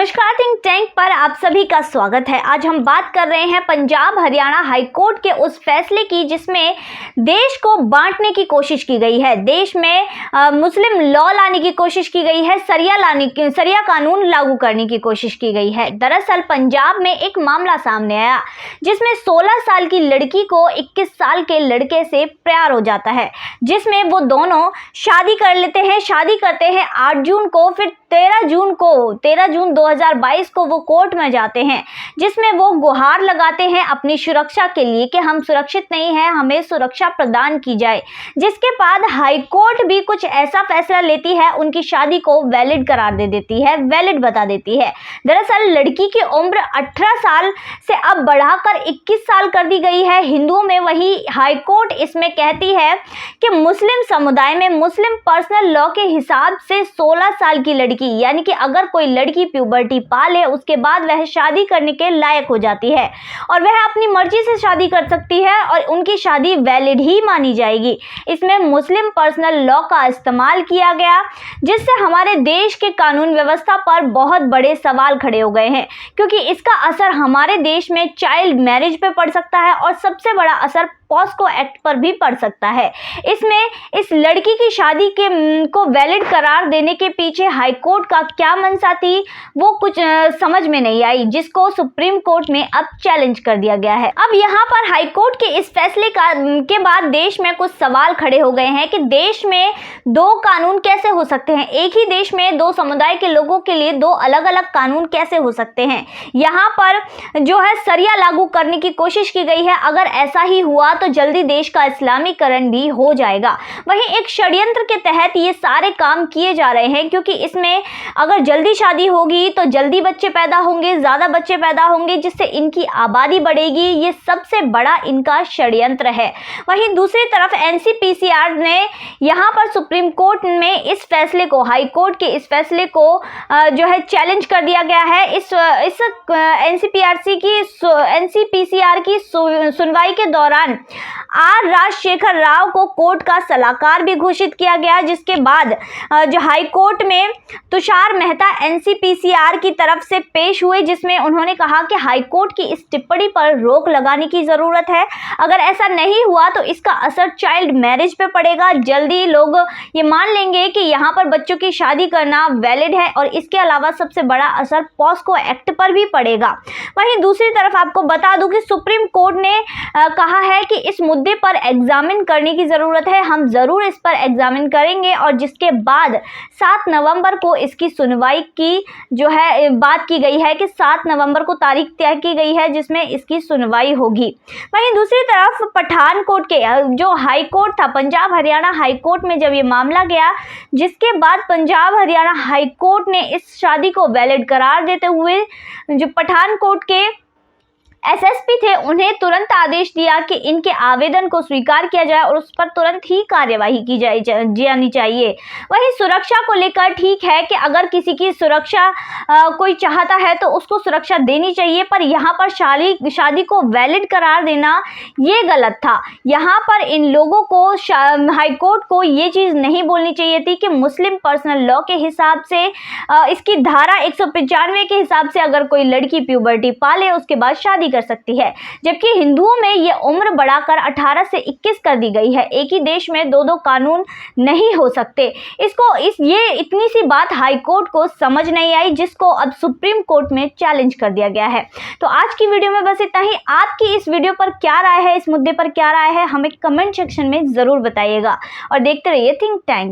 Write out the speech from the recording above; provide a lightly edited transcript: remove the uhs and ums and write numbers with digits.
नमस्कार, think tank पर आप सभी का स्वागत है। आज हम बात कर रहे हैं पंजाब हरियाणा हाई कोर्ट के उस फैसले की जिसमें देश को बांटने की कोशिश की गई है। देश में मुस्लिम लॉ लाने की कोशिश की गई है, सरिया कानून लागू करने की कोशिश की गई है। दरअसल पंजाब में एक मामला सामने आया जिसमें 16 साल की लड़की को 21 साल के लड़के से प्यार हो जाता है, जिसमें वो दोनों शादी कर लेते हैं। शादी करते हैं 8 जून को, फिर 13 जून 2022 को वो कोर्ट में जाते हैं, जिसमें वो गुहार लगाते हैं अपनी सुरक्षा के लिए कि हम सुरक्षित नहीं हैं, हमें सुरक्षा प्रदान की जाए। जिसके बाद हाई कोर्ट भी कुछ ऐसा फैसला लेती है, उनकी शादी को वैलिड करार दे देती है, वैलिड बता देती है। दरअसल लड़की की उम्र 18 साल से अब बढ़ाकर 21 साल कर दी गई है हिंदुओं में। वही हाई कोर्ट इसमें कहती है कि मुस्लिम समुदाय में मुस्लिम पर्सनल लॉ के हिसाब से 16 साल की लड़की, यानी कि अगर कोई लड़की प्यूबर्टी पा ले उसके बाद वह शादी करने के लायक हो जाती है और वह अपनी मर्जी से शादी कर सकती है और उनकी शादी वैलिड ही मानी जाएगी। इसमें मुस्लिम पर्सनल लॉ का इस्तेमाल किया गया, जिससे हमारे देश के कानून व्यवस्था पर बहुत बड़े सवाल खड़े हो गए हैं, क्योंकि इसका असर हमारे देश में चाइल्ड मैरिज पे पड़ सकता है और सबसे बड़ा असर पॉस्को एक्ट पर भी पड़ सकता है। इसमें इस लड़की की शादी को वैलिड करार देने के पीछे हाई कोर्ट का क्या मंशा थी वो कुछ समझ में नहीं आई, जिसको सुप्रीम कोर्ट में अब चैलेंज कर दिया गया है। अब यहाँ पर हाई कोर्ट के इस फैसले के बाद देश में कुछ सवाल खड़े हो गए हैं कि देश में दो कानून कैसे हो सकते हैं, एक ही देश में दो समुदाय के लोगों के लिए दो अलग अलग कानून कैसे हो सकते हैं। यहाँ पर जो है सरिया लागू करने की कोशिश की गई है। अगर ऐसा ही हुआ तो जल्दी देश का इस्लामीकरण भी हो जाएगा। वहीं एक षड्यंत्र के तहत ये सारे काम किए जा रहे हैं, क्योंकि इसमें अगर जल्दी शादी होगी तो जल्दी बच्चे पैदा होंगे, ज्यादा बच्चे पैदा होंगे, जिससे इनकी आबादी बढ़ेगी। ये सबसे बड़ा इनका षड्यंत्र है। वहीं दूसरी तरफ एनसीपीसीआर ने यहाँ पर सुप्रीम कोर्ट में इस फैसले को, हाई कोर्ट के इस फैसले को जो है चैलेंज कर दिया गया है। इस एनसीपीसीआर की सुनवाई के दौरान आर राजशेखर राव को कोर्ट का सलाहकार भी घोषित किया गया, जिसके बाद जो हाई कोर्ट में तुषार मेहता एनसीपीसीआर की तरफ से पेश हुए, जिसमें उन्होंने कहा कि हाई कोर्ट की इस टिप्पणी पर रोक लगाने की जरूरत है। अगर ऐसा नहीं हुआ तो इसका असर चाइल्ड मैरिज पे पड़ेगा। जल्दी लोग ये मान लेंगे कि यहाँ पर बच्चों की शादी करना वैलिड है और इसके अलावा सबसे बड़ा असर पॉस्को एक्ट पर भी पड़ेगा। वहीं दूसरी तरफ आपको बता दूं कि सुप्रीम कोर्ट ने कहा है कि इस मुद्दे पर एग्जामिन करने की जरूरत है। हम जरूर इस पर एग्जामिन करेंगे और जिसके बाद 7 नवंबर को इसकी सुनवाई की जो है बात की गई है कि 7 नवंबर को तारीख तय की गई है जिसमें इसकी सुनवाई होगी। वहीं दूसरी तरफ पठानकोट के जो हाई कोर्ट था, पंजाब हरियाणा हाई कोर्ट में जब ये मामला गया, जिसके बाद पंजाब हरियाणा हाई कोर्ट ने इस शादी को वैलिड करार देते हुए जो पठानकोट के एसएसपी थे उन्हें तुरंत आदेश दिया कि इनके आवेदन को स्वीकार किया जाए और उस पर तुरंत ही कार्यवाही की जानी चाहिए। वहीं सुरक्षा को लेकर ठीक है कि अगर किसी की सुरक्षा कोई चाहता है तो उसको सुरक्षा देनी चाहिए, पर यहाँ पर शादी को वैलिड करार देना ये गलत था। यहाँ पर इन लोगों को हाई कोर्ट को ये चीज़ नहीं बोलनी चाहिए थी कि मुस्लिम पर्सनल लॉ के हिसाब से इसकी धारा 195 के हिसाब से अगर कोई लड़की प्यूबर्टी पा ले उसके बाद शादी कर सकती है, जबकि हिंदुओं में ये उम्र बढ़ाकर 18 से 21 कर दी गई है। एक ही देश में दो कानून नहीं हो सकते। ये इतनी सी बात हाई कोर्ट को समझ नहीं आई, जिसको अब सुप्रीम कोर्ट में चैलेंज कर दिया गया है। तो आज की वीडियो में बस इतना ही। आपकी इस वीडियो पर क्या राय है, इस मुद्दे पर क्या राय है, हमें कमेंट सेक्शन में जरूर बताइएगा और देखते रहिए थिंक टैंक।